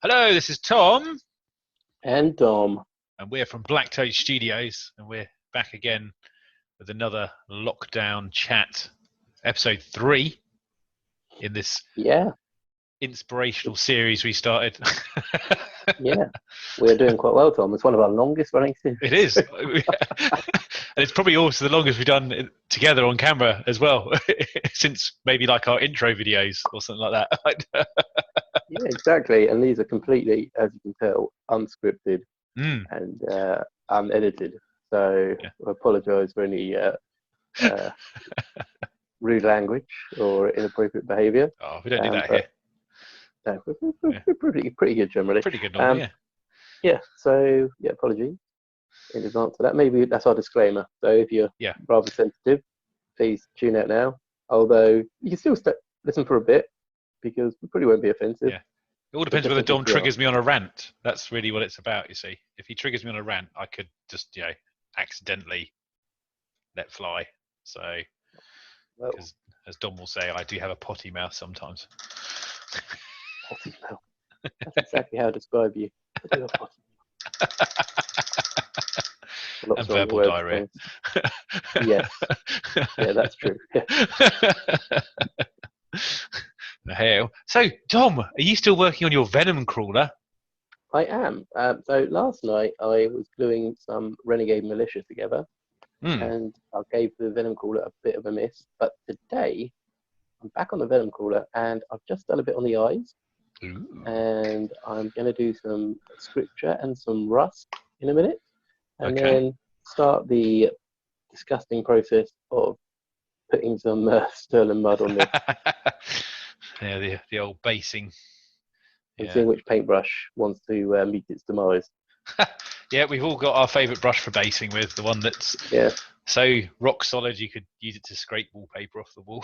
Hello, this is Tom, And Dom. and we're from BlackToad Studios, and we're back again with another lockdown chat, episode 3 in this Yeah, inspirational series we started. yeah. We're doing quite well, Tom. It's one of our longest running series. It is, and it's probably also the longest we've done together on camera as well, since maybe like our intro videos or something like that. Yeah, exactly. And these are completely, as you can tell, unscripted and unedited. So Yeah. I apologise for any rude language or inappropriate behaviour. Oh, we don't do that here. No, we're pretty good generally. Pretty good normally, yeah. Yeah, so yeah, apologies in advance for that. Maybe that's our disclaimer. So if you're rather sensitive, please tune out now. Although you can still listen for a bit because we probably won't be offensive. Yeah. It all depends whether Dom triggers me on a rant. That's really what it's about, you see. If he triggers me on a rant, I could just, accidentally let fly. So, because as Dom will say, I do have a potty mouth sometimes. Potty mouth. That's exactly how I describe you. I do have potty mouth. And verbal diarrhea. Yes. Yeah, that's true. Yeah. Hell. So, Dom, are you still working on your Venom crawler? I am. So last night I was gluing some Renegade Militia together, and I gave the Venom crawler a bit of a miss. But today I'm back on the Venom crawler, and I've just done a bit on the eyes. Ooh. And I'm going to do some scripture and some rust in a minute, and then start the disgusting process of putting some sterling mud on this. Yeah, the old basing. And seeing which paintbrush wants to meet its demise. Yeah, we've all got our favourite brush for basing with, the one that's so rock solid you could use it to scrape wallpaper off the wall.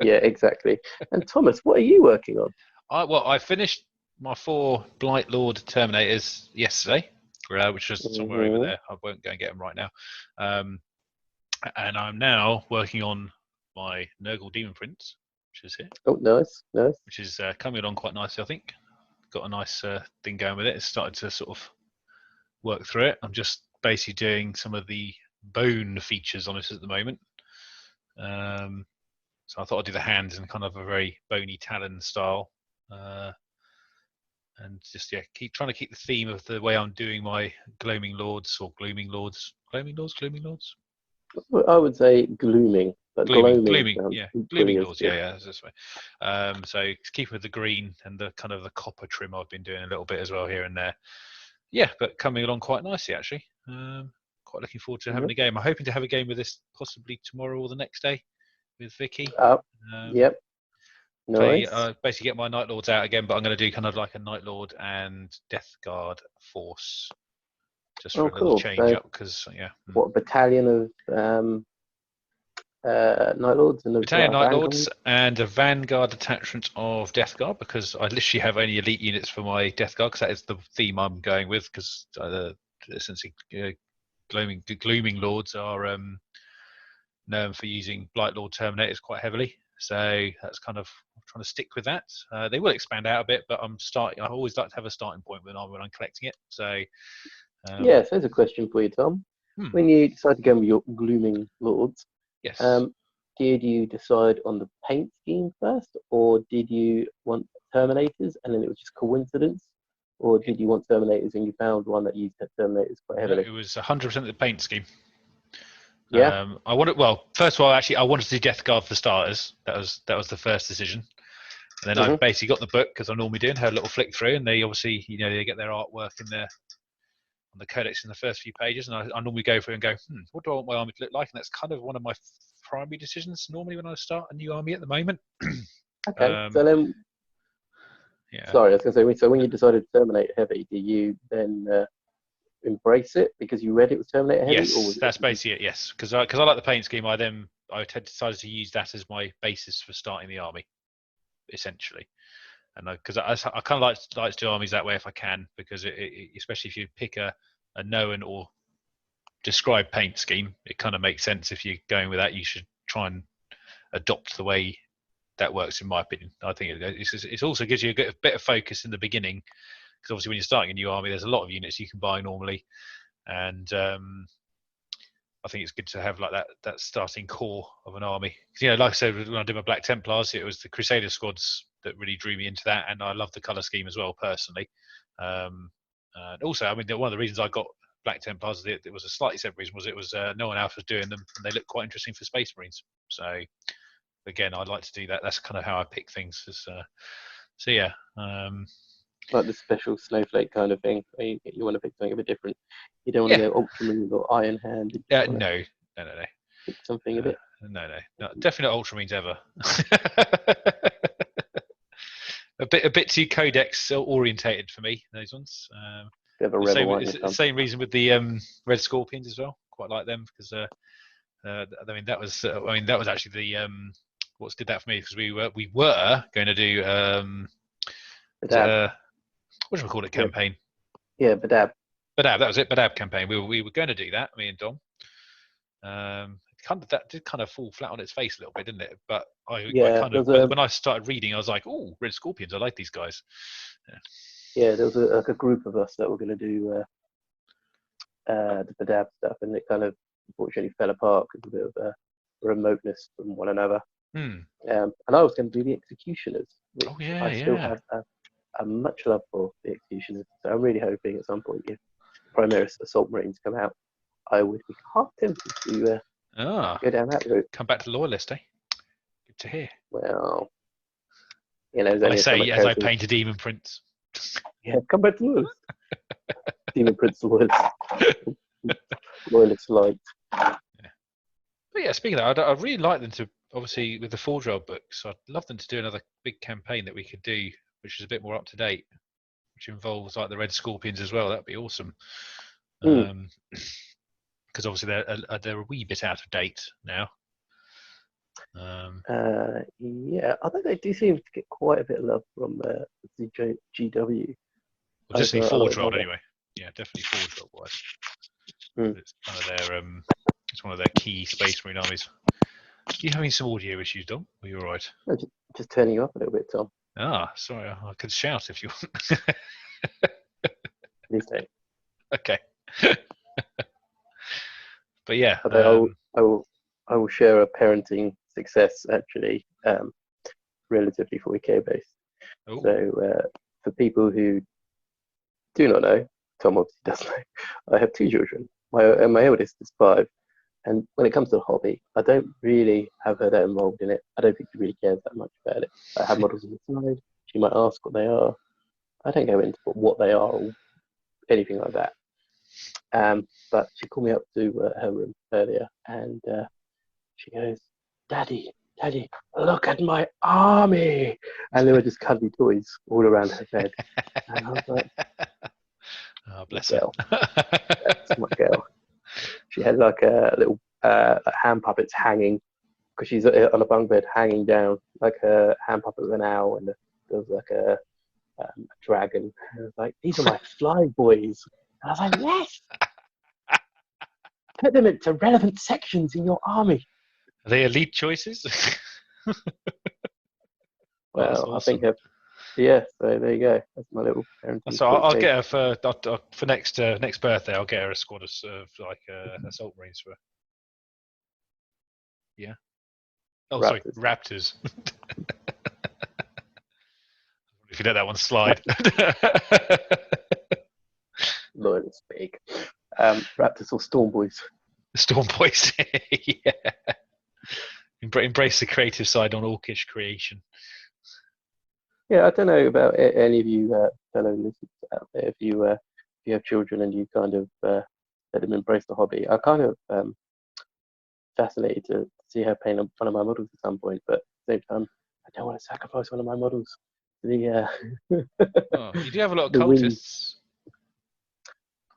Yeah, exactly. And Thomas, what are you working on? I finished my 4 BlackToad Terminators yesterday, which was somewhere over there. I won't go and get them right now. And I'm now working on my Nurgle Demon Prince, which is here. Oh, nice. Which is coming along quite nicely, I think. Got a nice thing going with it. It's started to sort of work through it. I'm just basically doing some of the bone features on it at the moment. So I thought I'd do the hands in kind of a very bony talon style. And just keep trying to keep the theme of the way I'm doing my gloaming lords or glooming lords. Glooming lords? I would say glooming. But glooming lords, yeah, that's this way. So keep with the green and the kind of the copper trim I've been doing a little bit as well here and there. Yeah, but coming along quite nicely actually. Quite looking forward to having a game. I'm hoping to have a game with this possibly tomorrow or the next day with Vicky. Yep. Nice. Basically get my Night Lords out again, but I'm going to do kind of like a Night Lord and Death Guard force, just for a little change up. Because what battalion of Night Lords and battalion Night Lords and a Vanguard detachment of Death Guard, because I literally have only elite units for my Death Guard, because that is the theme I'm going with. Because essentially, glooming lords are known for using BlackToad Terminators quite heavily. So that's kind of I'm trying to stick with that. They will expand out a bit, but I always like to have a starting point when I'm collecting it. So yes, there's a question for you, Tom. When you decided to go with your glooming lords, yes, did you decide on the paint scheme first, or did you want Terminators and then it was just coincidence, or did you want Terminators and you found one that used Terminators quite heavily? No, it was 100% the paint scheme. Yeah. I wanted. Well, first of all, actually, I wanted to do Death Guard for starters. That was the first decision. And then I basically got the book, because I normally do, and had a little flick through, and they obviously, they get their artwork in there on the codex in the first few pages, and I normally go through and go, what do I want my army to look like? And that's kind of one of my primary decisions normally when I start a new army at the moment. Okay. So then, sorry, I was going to say, so when you decided to Terminator heavy, do you then embrace it because you read it was Terminator heavy? Yes, that's basically it. Yes, because I like the paint scheme. I decided to use that as my basis for starting the army, essentially. And because I kind of like to do armies that way if I can, because especially if you pick a known or described paint scheme, it kind of makes sense. If you're going with that, you should try and adopt the way that works in my opinion. I think it also gives you a bit of focus in the beginning, because obviously when you're starting a new army, there's a lot of units you can buy normally, and I think it's good to have like that starting core of an army. Like I said, when I did my Black Templars, it was the Crusader squads that really drew me into that, and I love the color scheme as well personally. And also, I mean, one of the reasons I got Black Templars, it was a slightly separate reason, was it was no one else was doing them, and they looked quite interesting for Space Marines. So again, I'd like to do that. That's kind of how I pick things. So yeah. Like the special snowflake kind of thing. You want to pick something a bit different. You don't want to go Ultramarine or Iron Hand. No. Pick something a bit. No, definitely not Ultramarines ever. a bit too Codex orientated for me, those ones. The same reason with the Red Scorpions as well. Quite like them because I mean that was actually the what did that for me, because we were going to do what do we call it, campaign? Yeah, Badab. That was it. Badab campaign. We were going to do that, me and Dom. That did kind of fall flat on its face a little bit, didn't it? But when I started reading, I was like, "Oh, Red Scorpions! I like these guys." Yeah, there was a group of us that were going to do the Badab stuff, and it kind of unfortunately fell apart because of a bit of remoteness from one another. And I was going to do the Executioners. I still have a much love for the Executioners, so I'm really hoping at some point, if Primaris Assault Marines come out, I would be half tempted to go down that route. Come back to Loyalist, eh? Good to hear. Well, as I paint a Demon Prince. Yeah, come back to Loyalist. Demon Prince Loyalist. Loyalist light. Yeah. But yeah, speaking of that, I'd really like them to, obviously, with the Forge World books, I'd love them to do another big campaign that we could do, which is a bit more up to date, which involves like the Red Scorpions as well. That'd be awesome. Because obviously they're a wee bit out of date now. Yeah, although they do seem to get quite a bit of love from the GW. Well, just Forge World anyway. Yeah, definitely Forge World wise. It's kind of their it's one of their key Space Marine armies. Are you having some audio issues, Dom? Are you all right? No, just turning you up a little bit, Tom. Sorry, I could shout if you want. Please don't. Okay. But yeah, I will share a parenting success actually, relatively 40k based. Ooh. So for people who do not know, Tom obviously does know, I have 2 children. My eldest is 5, and when it comes to the hobby, I don't really have her that involved in it. I don't think she really cares that much about it. I have models on the side. She might ask what they are. I don't go into what they are or anything like that. But she called me up to her room earlier, and she goes, Daddy, look at my army. And there were just cuddly toys all around her bed. And I was like, oh, bless her. That's my girl. She had like a little hand puppets hanging, because she's on a bunk bed hanging down, like a hand puppet of an owl, and there was like a dragon. And I was like, these are my fly boys. And I was like, yes! Put them into relevant sections in your army. Are they elite choices? Well, awesome. I think, yeah. So there you go. That's my little parenting. So I'll get her for next birthday. I'll get her a squad of assault marines for her. Yeah. Oh, Raptors. Sorry, Raptors. If you let that one slide. Lord, it's big. Raptors or Storm Boys? Storm Boys. Yeah. Embrace the creative side on orcish creation. Yeah, I don't know about any of you fellow listeners out there. If you have children and you kind of let them embrace the hobby, I'm kind of fascinated to see her paint one of my models at some point. But at the same time, I don't want to sacrifice one of my models to the. You do have a lot of cultists.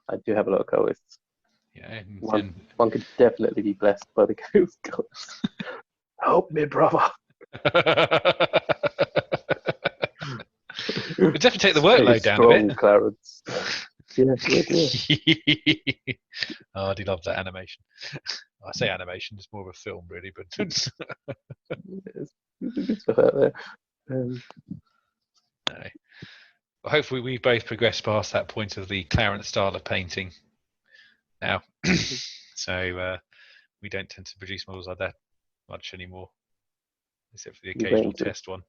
I do have a lot of cultists. Yeah, one could definitely be blessed by the ghost gods. Help me, brother. It definitely take the workload down a bit. Clarence. Yeah. Oh, I do love that animation. I say animation, it's more of a film, really, but some good stuff out there. No. Well, hopefully we've both progressed past that point of the Clarence style of painting now. So we don't tend to produce models like that much anymore, except for the occasional test one.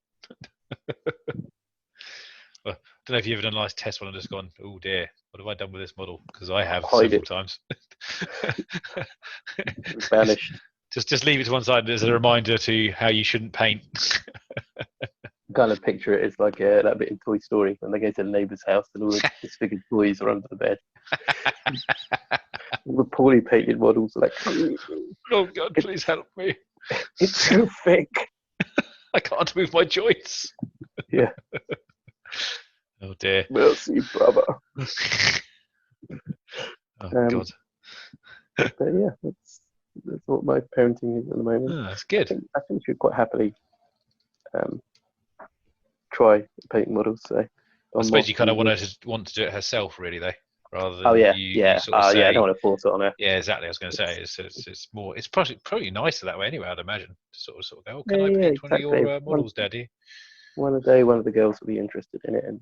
Well, I don't know if you've ever done a nice test one and just gone, oh dear, what have I done with this model? Because I have several times. Vanished. Just leave it to one side as a reminder to how you shouldn't paint. Kind of picture it as like that bit in Toy Story when they go to the neighbour's house and all the disfigured toys are under the bed. All the poorly painted models are like, oh God, please help me. It's so thick. I can't move my joints. Yeah. Oh dear. Mercy, brother. Oh God. But yeah, that's what my parenting is at the moment. Oh, that's good. I think she would quite happily try painting models. So I suppose you kind of want to do it herself, really, though, rather than you sort of say. Yeah, I don't want to force it on her. Yeah, exactly. I was going to say it's more. It's probably nicer that way anyway. I'd imagine to sort of go. Oh, can I paint one of your models, Daddy? One day, one of the girls will be interested in it, and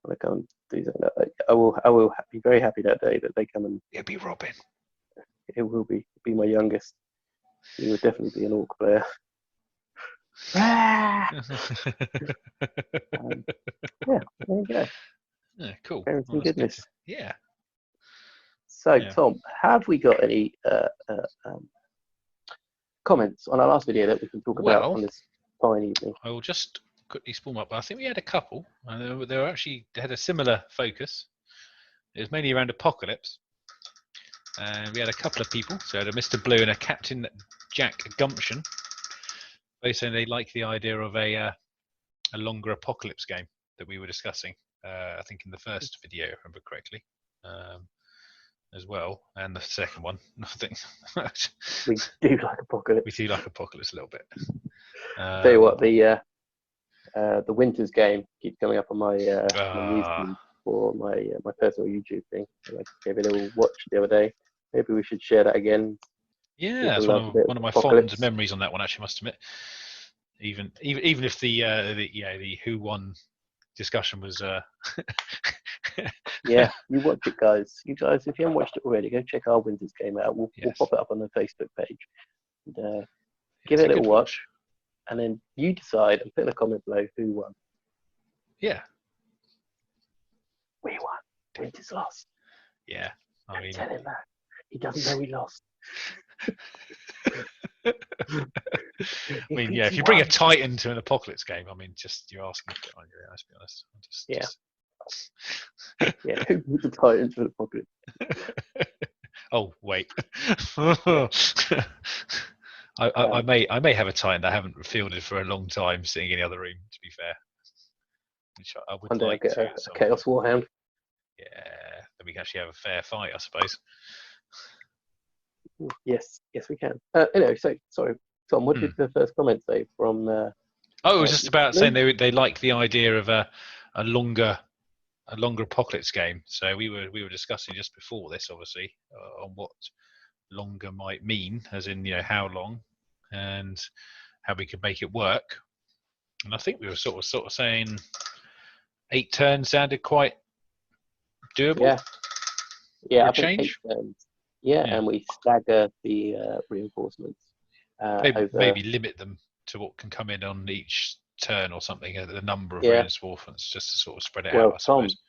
when I come and do that, I will be very happy that day that they come and. It'll be Robin. It will be my youngest. He would definitely be an orc player. Yeah, there you go. Yeah, cool. Parenting goodness. Yeah. So, Tom, have we got any comments on our last video that we can talk about on this fine evening? I will just quickly spool them up. I think we had a couple, and they had a similar focus. It was mainly around Apocalypse. And we had a couple of people, so a Mr. Blue and a Captain Jack Gumption, both saying they like the idea of a longer Apocalypse game that we were discussing, I think in the first video, if I remember correctly, as well, and the second one, I think. We do like Apocalypse. We do like Apocalypse a little bit. I'll tell you what, the Winters game keeps coming up on my news feed for my personal YouTube thing. I gave it a little watch the other day. Maybe we should share that again. Yeah, that's one of my fond memories on that one. Actually, must admit. Even if the who won discussion was. Yeah, you watch it, guys. You guys, if you haven't watched it already, go check our Winters game out. We'll pop it up on the Facebook page. And, give it a little watch, and then you decide and put in a comment below who won. Yeah. We won. Winters lost. Yeah. I mean, tell him that. He doesn't know we lost. I mean, yeah, if you bring a Titan to an Apocalypse game, I mean, you're asking for it, aren't you? Let's be honest. Yeah, who put the Titan to an Apocalypse? Oh, wait. I may have a Titan that I haven't fielded for a long time sitting in the other room, to be fair. Which I would like to. A Chaos Warhound. Yeah, then we can actually have a fair fight, I suppose. Yes, we can. Anyway, so sorry, Tom. What did the first comment say from? It was just about saying they like the idea of a longer Apocalypse game. So we were discussing just before this, obviously, on what longer might mean, as in how long, and how we could make it work. And I think we were sort of saying 8 turns sounded quite doable. Yeah, I think 8 turns. Yeah, and we stagger the reinforcements. Maybe limit them to what can come in on each turn or something, the number of reinforcements, just to sort of spread it out, I suppose. Tom,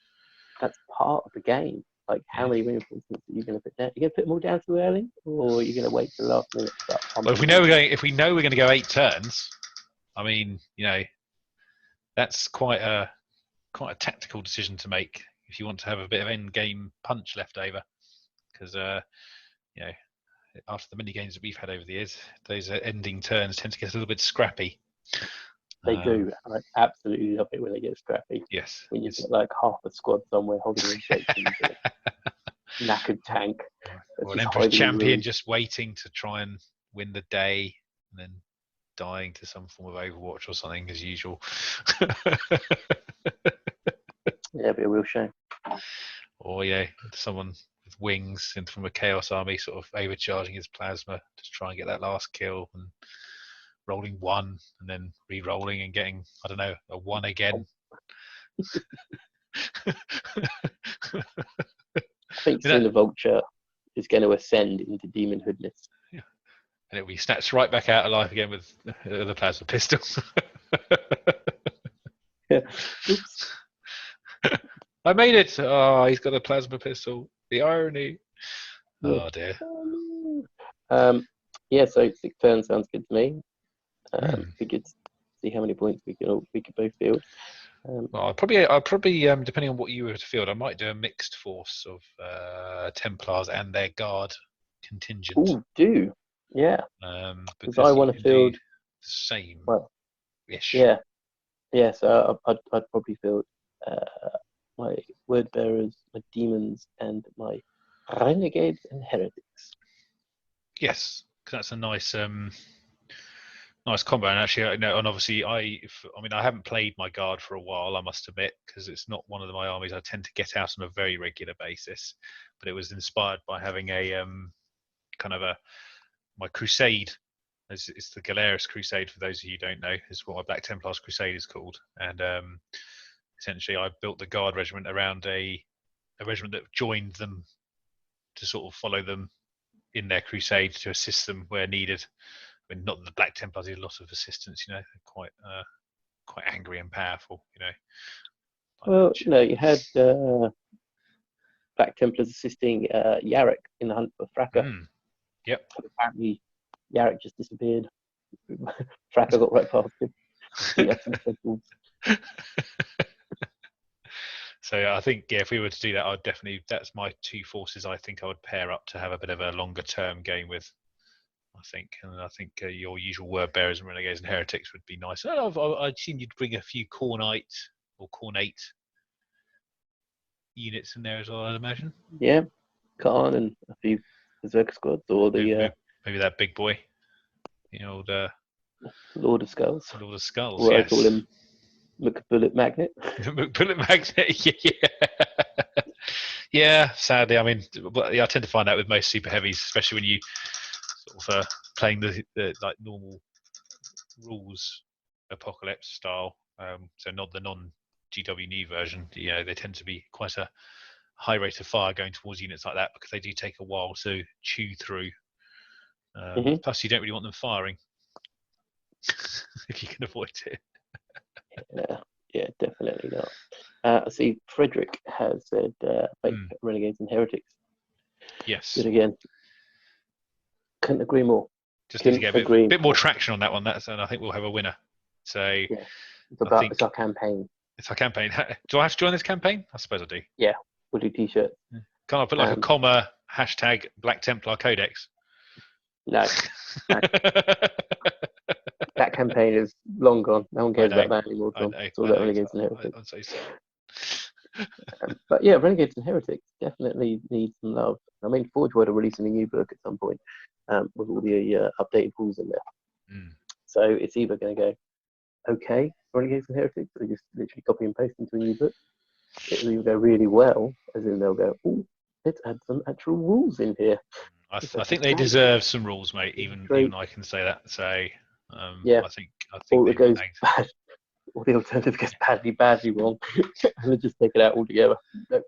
that's part of the game. Like, how many reinforcements are you going to put down? You're going to put them all down too early, or are you going to wait till the last minute to start pumping? Well, if we know we're going to go 8 turns, I mean, that's quite a tactical decision to make if you want to have a bit of end game punch left over, because after the mini games that we've had over the years, those ending turns tend to get a little bit scrappy. They do. And I absolutely love it when they get scrappy. Yes. When you've got like half a squad somewhere holding in shape, knackered tank, or an Emperor's champion just waiting to try and win the day, and then dying to some form of Overwatch or something, as usual. Yeah, it'd be a real shame. Or someone with wings from a Chaos army sort of overcharging his plasma to try and get that last kill and rolling 1 and then re-rolling and getting, I don't know, a 1 again. I think soon the vulture is going to ascend into demonhoodness. Yeah. And it'll be snatched right back out of life again with the plasma pistol. Yeah. Oops. I made it. Oh, he's got a plasma pistol. The irony. Yeah. Oh dear. Yeah, so 6 turns sounds good to me. Hmm. We could see how many points we could both field. Well, I'll probably depending on what you were to field, I might do a mixed force of Templars and their guard contingent. Oh, do yeah. Because I want to field the same. Well, ish. yeah. So I'd probably field my word bearers, my demons, and my renegades and heretics. Yes, because that's a nice nice combo. And actually, and obviously, I mean, I haven't played my guard for a while, I must admit, because it's not one of my armies I tend to get out on a very regular basis. But it was inspired by having a kind of my crusade. It's the Galeris Crusade, for those of you who don't know, is what my Black Templars Crusade is called. And essentially, I built the guard regiment around a regiment that joined them to sort of follow them in their crusade to assist them where needed. I mean, not that the Black Templars need a lot of assistance, they're quite angry and powerful, Well, no, you had Black Templars assisting Yarrick in the hunt for Fracker. Yep. Apparently, Yarrick just disappeared. Fracker got right past him. He had some specials. So I think, if we were to do that, I'd definitely, that's my 2 forces I think I would pair up to have a bit of a longer term game with, I think. And I think your usual word bearers and renegades and heretics would be nice. I'd seen you'd bring a few Cornite units in there as well, I'd imagine. Yeah, Khan and a few Berserker squads, or the maybe that big boy, the old Lord of Skulls. Lord of Skulls. Or yes. I call him McBullet Magnet. McBullet Magnet. Yeah. Sadly, I mean, I tend to find that with most super heavies, especially when you sort of playing the like normal rules apocalypse style. So not the non-GW version. They tend to be quite a high rate of fire going towards units like that, because they do take a while to chew through. Plus, you don't really want them firing if you can avoid it. Yeah, definitely not. I see Frederick has said fake renegades and heretics. Yes. Good again. Couldn't agree more. Just need to get a bit more traction on that one. And I think we'll have a winner. So yeah, it's our campaign. It's our campaign. Do I have to join this campaign? I suppose I do. Yeah, we'll do t-shirts. Can't I put like a comma hashtag Black Templar Codex? No. That campaign is long gone. No one cares about that anymore. It's all about Renegades and Heretics. I'd say so. But yeah, Renegades and Heretics definitely need some love. I mean, Forge World are releasing a new book at some point with all the updated rules in there. So it's either going to go okay, Renegades and Heretics, or just literally copy and paste into a new book. It'll either go really well, as in they'll go, oh, let's add some actual rules in here. I think they deserve some rules, mate. Even I can say that. So yeah, I think or it goes bad, or the alternative goes badly wrong, and they just take it out altogether. No,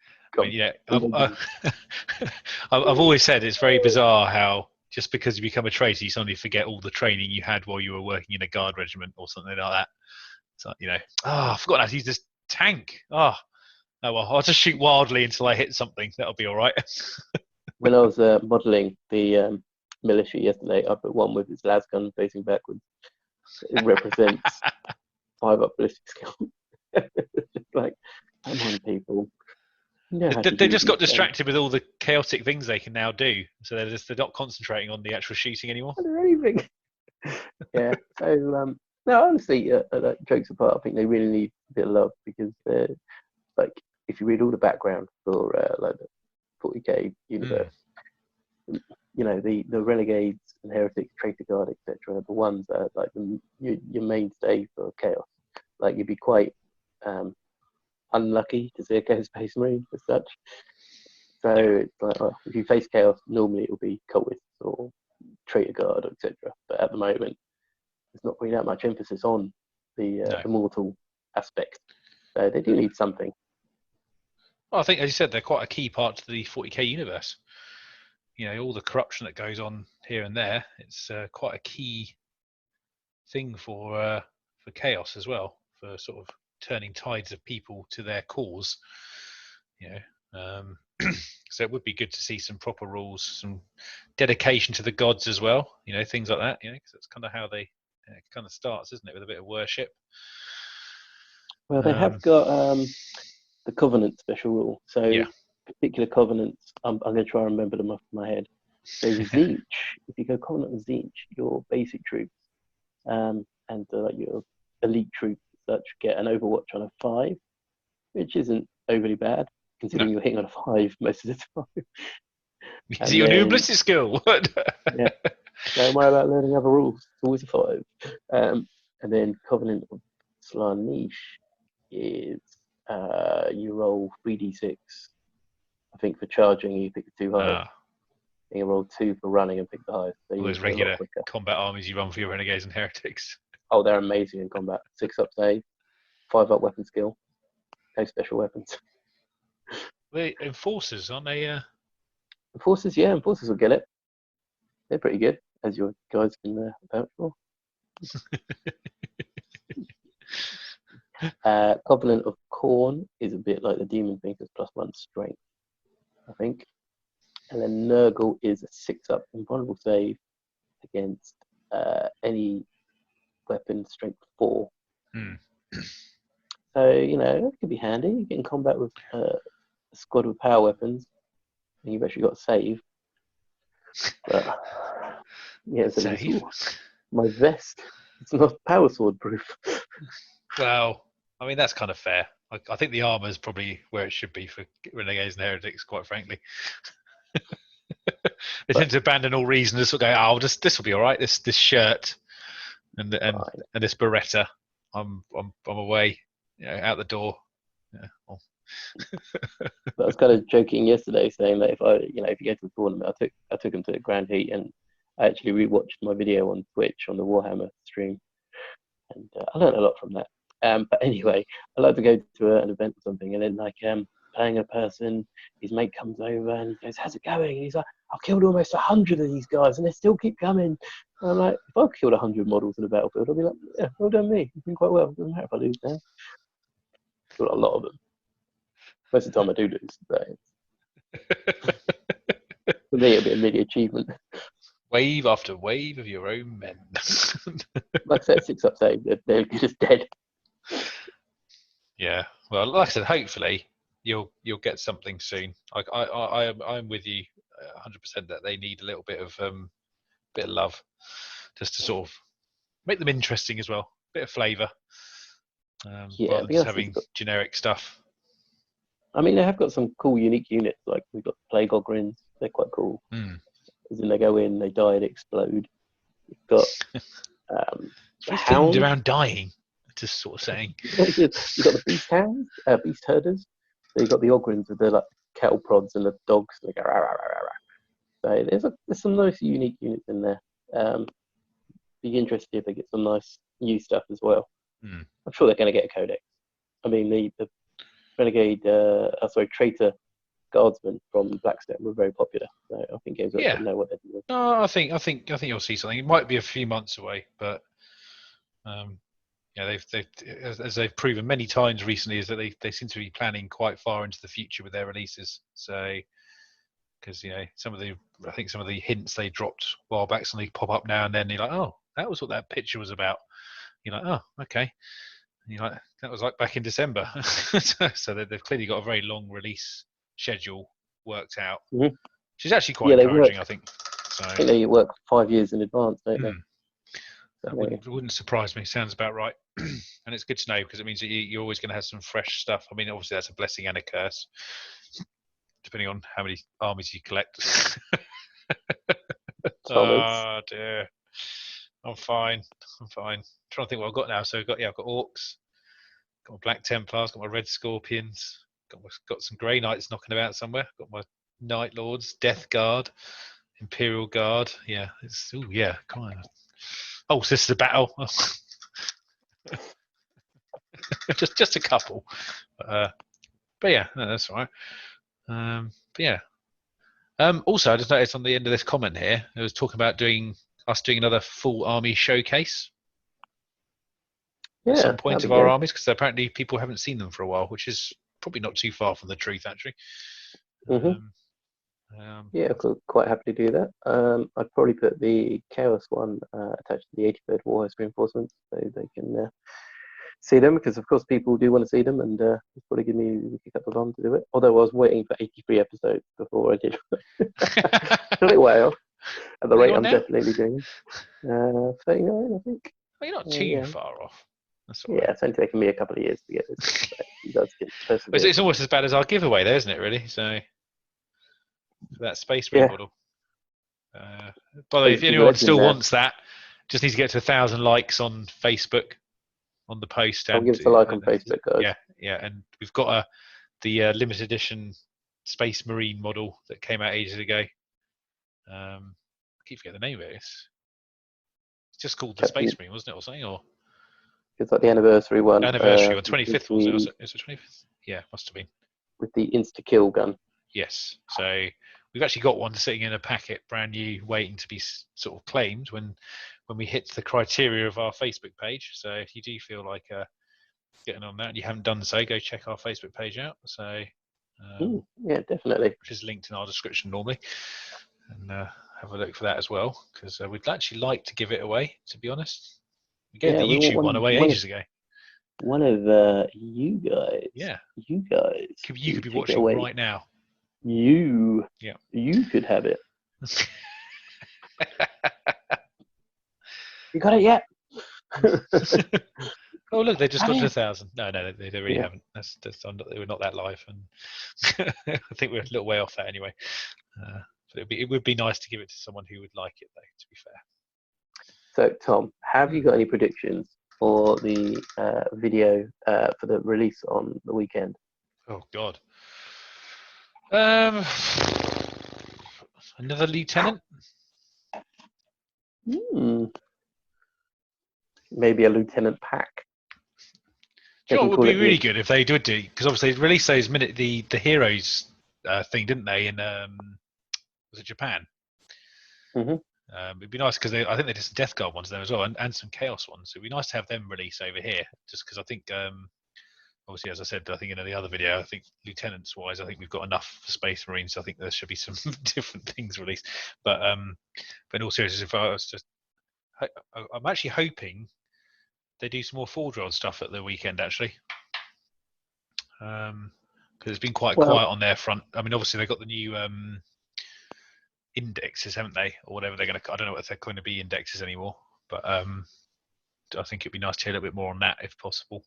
I've always said it's very bizarre how just because you become a traitor, you suddenly forget all the training you had while you were working in a guard regiment or something like that. So I forgot how to use this tank. Oh well, I'll just shoot wildly until I hit something. That'll be all right. When I was modelling the militia yesterday, I put one with its las gun facing backwards. It represents 5 up ballistic skill. Like, come on, people. They just got distracted with all the chaotic things they can now do, so they're not concentrating on the actual shooting anymore. Or anything. Yeah. So no, honestly, jokes apart, I think they really need a bit of love, because like, if you read all the background for like the 40k universe, the renegades and heretics, traitor guard, etc., are the ones that are like your mainstay for chaos. Like, you'd be quite unlucky to see a chaos space marine as such. So it's like, if you face chaos, normally it will be cultists or traitor guard, etc. But at the moment, there's not really that much emphasis on the No. mortal aspect. So they do need something. Well, I think, as you said, they're quite a key part to the 40k universe. All the corruption that goes on here and there. It's quite a key thing for chaos as well, for sort of turning tides of people to their cause. So it would be good to see some proper rules, some dedication to the gods as well. Things like that. Because that's kind of how they it kind of starts, isn't it, with a bit of worship. Well, they have got the Covenant special rule. So particular covenants, I'm going to try and remember them off my head. So Tzeentch, if you go Covenant of Tzeentch, your basic troops and your elite troops such get an Overwatch on a 5, which isn't overly bad considering you're hitting on a 5 most of the time. Is it your new ballistic skill? Yeah, don't worry about learning other rules. It's always a 5. And then Covenant of Slaanesh is you roll 3d6. I think for charging you pick the 2 highest. And you roll 2 for running and pick the highest. So all those regular combat armies you run for your renegades and heretics. Oh, they're amazing in combat. 6 up save, 5 up weapon skill, no special weapons. They enforcers, aren't they? Enforcers, yeah, enforcers will get it. They're pretty good, as your guys can vouch for. Covenant of Khorne is a bit like the Demon Thinkers, +1 strength, I think. And then Nurgle is a 6 up invulnerable save against any weapon strength 4. So, it could be handy. You get in combat with a squad with power weapons, and you've actually got to save. But, yeah, so my vest, it's not power sword proof. Well, I mean, that's kind of fair. I think the armor is probably where it should be for renegades and heretics, quite frankly. They tend to abandon all reason and sort of go, this will be all right. This shirt and this Beretta. I'm away, out the door. Yeah. But I was kind of joking yesterday, saying that if you go to a tournament, I took them to the Grand Heat, and I actually rewatched my video on Twitch on the Warhammer stream, and I learned a lot from that. But anyway, I like to go to an event or something, and then playing a person, his mate comes over and he goes, "How's it going?" And he's like, "I've killed almost 100 of these guys, and they still keep coming." And I'm like, if I've killed 100 models in a battlefield, I'll be like, "Yeah, well done me. You've been quite well. It doesn't matter if I lose now." Killed a lot of them. Most of the time I do lose. For me, it'll be a mini achievement. Wave after wave of your own men. Like I said, 6 up save, they're just dead. Yeah, well, like I said, hopefully you'll get something soon. I'm with you 100% that they need a little bit of love, just to sort of make them interesting as well, bit of flavour, rather than just having generic stuff. I mean, they have got some cool, unique units. Like we've got Plague Ogrins; they're quite cool. As in, they go in, they die, they explode. You've got the themed around dying. Just sort of saying. You've got the beast hounds, beast herders. So you've got the Ogrins with the cattle prods and the dogs. And they go rah, rah, rah, rah. So there's some nice, unique units in there. Be interested if they get some nice new stuff as well. I'm sure they're going to get a codex. I mean, the renegade, traitor guardsmen from Blackstone were very popular. So I think games know what they're doing. No, I think you'll see something. It might be a few months away, but they've as they've proven many times recently, is that they seem to be planning quite far into the future with their releases. So, because some of the hints they dropped a while back suddenly pop up now and then. You're like, oh, that was what that picture was about. You're like, oh, okay. And you're like, that was like back in December. So they've clearly got a very long release schedule worked out, which is actually quite encouraging, I think. So, I think they work 5 years in advance, don't they? That wouldn't surprise me. Sounds about right. And it's good to know because it means that you're always going to have some fresh stuff. I mean, obviously that's a blessing and a curse, depending on how many armies you collect. Oh dear. I'm fine. I'm trying to think what I've got now. So I've got Orcs, got my Black Templars, got my Red Scorpions, got some Grey Knights knocking about somewhere. Got my Night Lords, Death Guard, Imperial Guard. Yeah, come on. Oh, so this is a battle. just a couple. But yeah, no, that's all right. But yeah. Also, I just noticed on the end of this comment here, it was talking about doing another full army showcase at some point of our armies, because apparently people haven't seen them for a while, which is probably not too far from the truth, actually. Yeah, I could quite happily do that. I'd probably put the Chaos one attached to the 83rd Warhost reinforcements so they can see them, because of course people do want to see them, and it's probably give me a kick up the bum to do it. Although I was waiting for 83 episodes before I did. A little while. At the rate I'm definitely doing. 39, I think. Well, you're not too far off. That's all right. It's only taken me a couple of years to get this. You guys can persevere. It's almost as bad as our giveaway, though, isn't it? Really? So for that Space Marine model. By the way, if anyone still wants that, just need to get to 1,000 likes on Facebook on the post. I'll give us a like on Facebook, guys. Yeah, and we've got the limited edition Space Marine model that came out ages ago. I keep forgetting the name of it. It's just called the Space Marine, wasn't it, or something? Or it's like the anniversary one. Anniversary one, 25th was it? Is it 25th? Yeah, must have been. With the insta-kill gun. Yes. So we've actually got one sitting in a packet, brand new, waiting to be sort of claimed when we hit the criteria of our Facebook page. So if you do feel like getting on that and you haven't done so, go check our Facebook page out. So yeah, definitely. Which is linked in our description normally, and have a look for that as well, because we'd actually like to give it away. To be honest, we gave the YouTube one away ages ago. One of you guys. Yeah. You guys. You could be watching right now. You. Yeah. You could have it. You got it yet? Oh look, they just got to 1,000. No, they really haven't. They were not that live, and I think we're a little way off that anyway. But it would be nice to give it to someone who would like it, though. To be fair. So Tom, have you got any predictions for the video for the release on the weekend? Oh God. Another lieutenant. Maybe a lieutenant pack. Do you know what would be really good if they did because obviously they released those the heroes thing, didn't they? In was it Japan? It'd be nice because I think they did some Death Guard ones there as well, and some Chaos ones. So it'd be nice to have them released over here, just because I think obviously, as I said, I think in the other video, I think lieutenants wise, I think we've got enough for Space Marines. So I think there should be some different things released. But in all seriousness, if I was just, I'm actually hoping they do some more Forge World stuff at the weekend, actually, because it's been quite quiet on their front. I mean, obviously they got the new indexes, haven't they, or whatever they're going to? I don't know if they're going to be indexes anymore, but I think it'd be nice to hear a little bit more on that if possible.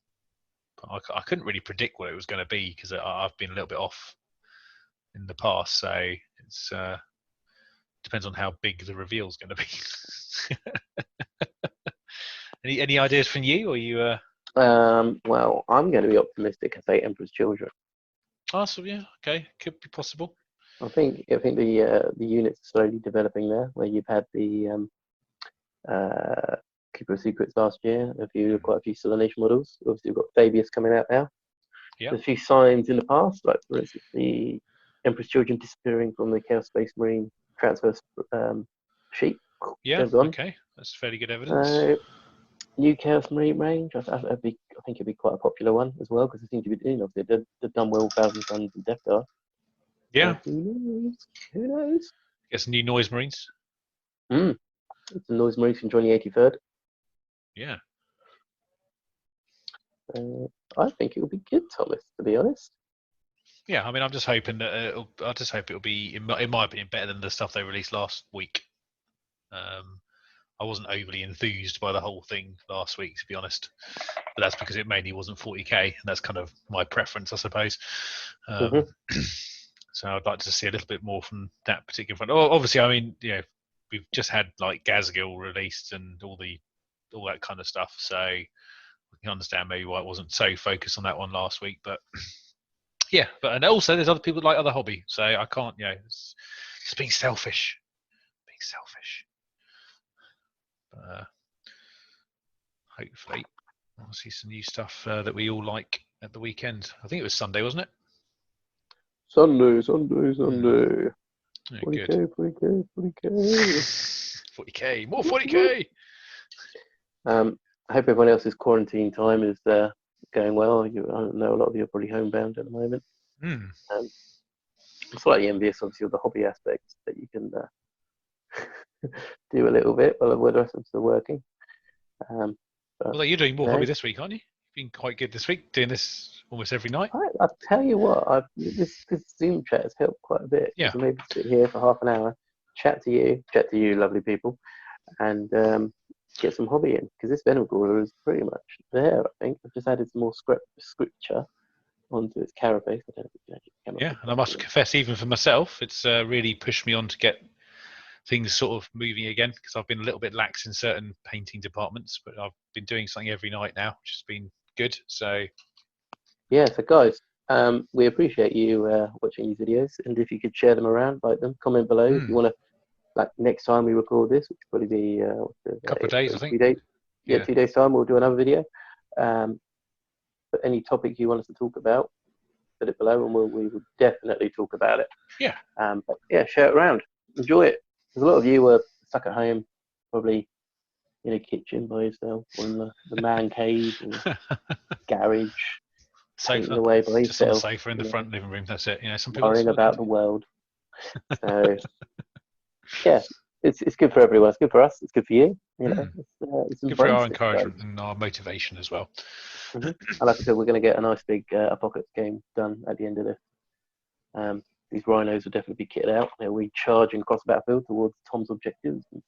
But I couldn't really predict what it was going to be because I've been a little bit off in the past, so it's depends on how big the reveal is going to be. Any ideas from you, or you? Well, I'm going to be optimistic and say Emperor's Children. Oh, so yeah, okay, could be possible. I think the units are slowly developing there, where you've had the Keeper of Secrets last year, quite a few Stellation models. Obviously, we've got Fabius coming out now. Yeah. There's a few signs in the past, like for instance, the Emperor's Children disappearing from the Chaos Space Marine transfer sheet. Yeah. Okay, that's fairly good evidence. New Chaos Marine range. I think it'd be quite a popular one as well, because they seem to be doing obviously they've done well with 1,000 Suns and Death Guard. Yeah. Who knows? Get some new Noise Marines. Some Noise Marines can join the 83rd. Yeah. I think it'll be good, Thomas, to be honest. Yeah, I mean, I'm just hoping that I just hope it'll be, in my opinion, better than the stuff they released last week. I wasn't overly enthused by the whole thing last week, to be honest. But that's because it mainly wasn't 40k, and that's kind of my preference, I suppose. So I'd like to see a little bit more from that particular front. Obviously, I mean, we've just had like Gazgil released and all that kind of stuff. So I can understand maybe why it wasn't so focused on that one last week. But yeah, and also there's other people that like other hobby, so I can't. It's just being selfish. hopefully we'll see some new stuff that we all like at the weekend. I think it was Sunday, wasn't it? Sunday. Yeah, 40k, good. 40k, 40k. 40k, more 40k. I hope everyone else's quarantine time is going well. I know a lot of you are probably homebound at the moment. I'm slightly envious, obviously, of the hobby aspects that you can do a little bit while the rest of us are working. Well, you're doing more hobby this week, aren't you? You've been quite good this week, doing this almost every night. I'll tell you what, this Zoom chat has helped quite a bit. Yeah. I can maybe sit here for half an hour, chat to you, lovely people, and get some hobby in, because this Venom Crawler is pretty much there. I think I've just added some more scripture onto its carapace. I don't know if yeah, and I must confess, even for myself, it's really pushed me on to get things sort of moving again, because I've been a little bit lax in certain painting departments, but I've been doing something every night now, which has been good. So yeah, so guys, we appreciate you watching these videos, and if you could share them around, like them, comment below if you want to. Like next time we record this, which will probably be a couple of days, I think. 2 days. Yeah, 2 days time we'll do another video. But any topic you want us to talk about, put it below, and we will definitely talk about it. Yeah. But yeah, share it around. Enjoy it. Because a lot of you are stuck at home, probably in a kitchen by yourself, or in the man cave, or garage, painting away by yourself. Just on the sofa in the front living room. That's it. Some people worrying about the world. So yeah, it's good for everyone. It's good for us. It's good for you. It's good for our encouragement and our motivation as well. And like I said, we're going to get a nice big apocalypse game done at the end of this. These rhinos will definitely be kitted out. We're charging across the battlefield towards Tom's objectives, and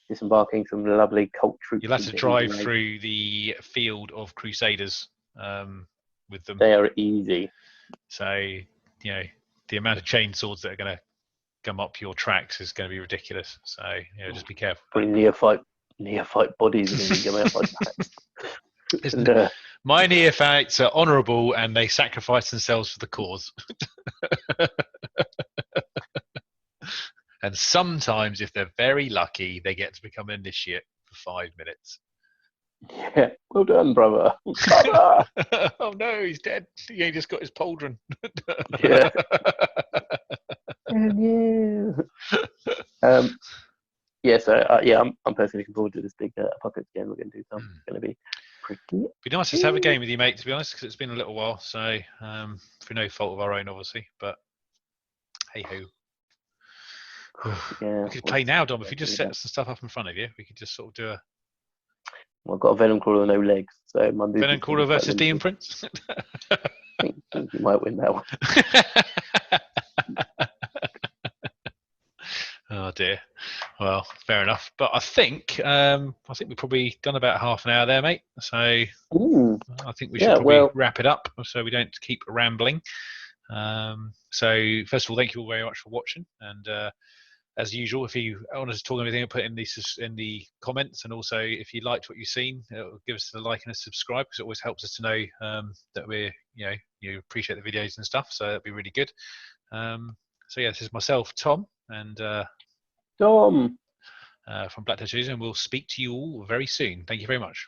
disembarking some lovely cult troops. You'll have to drive through the field of Crusaders with them. They are easy. So the amount of chainswords that are going to come up your tracks is going to be ridiculous. So just be careful. Pretty neophyte bodies are going to be coming up my tracks. And, my neophytes are honourable, and they sacrifice themselves for the cause. And sometimes, if they're very lucky, they get to become an initiate for 5 minutes. Yeah, well done, brother. Oh no, he's dead. He just got his pauldron. Yeah. Yeah. So I'm personally looking forward to this big apocalypse game we're going to do. Tom. It's going to be pretty. Be nice to have a game with you, mate. To be honest, because it's been a little while. So for no fault of our own, obviously. But hey ho. Yeah. We could play now, Dom. If you just set some stuff up in front of you, we could just sort of do a. Well, I've got a Venom Crawler with no legs, so my Venom Crawler versus Demon Prince. I think you might win that one. Oh dear. Well, fair enough. But I think we've probably done about half an hour there, mate. So I think we should probably wrap it up so we don't keep rambling. So first of all, thank you all very much for watching, and as usual, if you want us to talk anything, put in the comments, and also if you liked what you've seen, give us a like and a subscribe, because it always helps us to know that we're you appreciate the videos and stuff. So that'd be really good. So yeah, this is myself, Tom, and Tom from BlackToad, and we'll speak to you all very soon. Thank you very much.